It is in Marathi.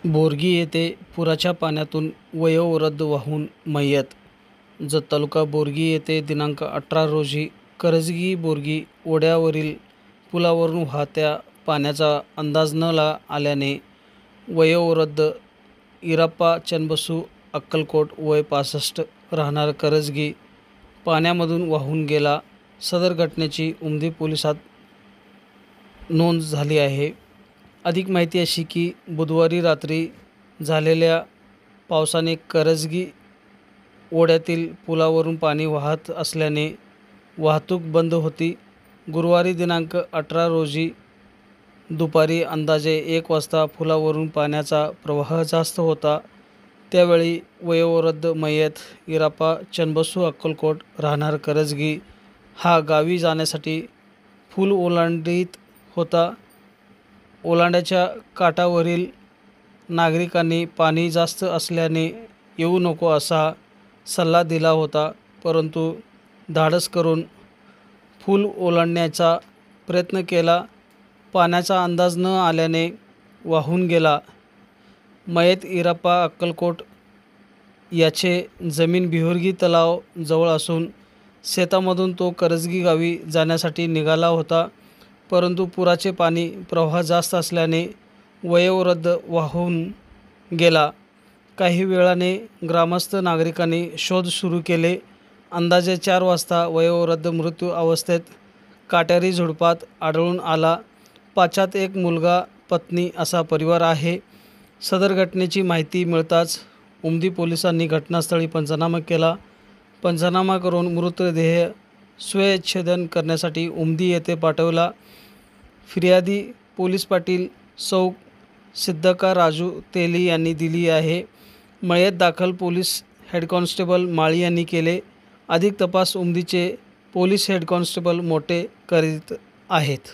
बोरगी येथे पुराच्या पाण्यातून वयोवृद्ध वाहून मयत. जत तालुका बोरगी येथे दिनांक 18 रोजी करजगी बोरगी ओढ्यावरील पुलावरून वाहत्या पाण्याचा अंदाज न आल्याने वयोवृद्ध इराप्पा चन्नबसू अक्कलकोट वय 65 राहणार करजगी पाण्यामधून वाहून गेला. सदर घटनेची उमदी पोलिसात नोंद झाली आहे. अधिक माहिती अशी की बुधवारी रात्री झालेल्या पावसाने करजगी ओढ्यातील पुलावरून पाणी वाहत असल्याने वाहतूक बंद होती. गुरुवारी दिनांक 18 रोजी दुपारी अंदाजे 1 वाजता पुलावरून पाण्याचा प्रवाह जास्त होता. त्यावेळी वयोवृद्ध मयत इराप्पा चन्नबसू अक्कलकोट राहणार करजगी हा गावी जाण्यासाठी पूल ओलांडीत होता. ओलांड्याच्या काठावरील नागरिकांनी पाणी जास्त असल्याने येऊ नको असा सल्ला दिला होता, परंतु धाडस करून पूल ओलांडण्याचा प्रयत्न केला. पाण्याचा अंदाज न आल्याने वाहून गेला. मयत इराप्पा अक्कलकोट याचे जमीन बिहोरगी तलाव जवळ असून शेतामधून तो करजगी गावी जाण्यासाठी निघाला होता, परंतु पुराचे पाणी प्रवाह जास्त असल्याने वयोवृद्ध वाहून गेला. काही वेळाने ग्रामस्थ नागरिकांनी शोध सुरू केले. अंदाजे 4 वाजता वयोवृद्ध मृत्यू अवस्थेत काटेरी झुडपात आढळून आला. 5 एक मुलगा, पत्नी असा परिवार आहे. सदर घटनेची माहिती मिळताच उमदी पोलिसांनी घटनास्थळी पंचनामा केला. पंचनामा करून मृतदेह स्वच्छेदन करण्यासाठी उमदी येथे पाठवला. फिर्यादी पोलीस पाटील सौ सिद्धका राजू तेली यांनी दिली आहे. मयत दाखल पोलीस हेड कॉन्स्टेबल माळी यांनी केले. अधिक तपास उमदीचे पोलीस हेड कॉन्स्टेबल मोठे करीत आहेत.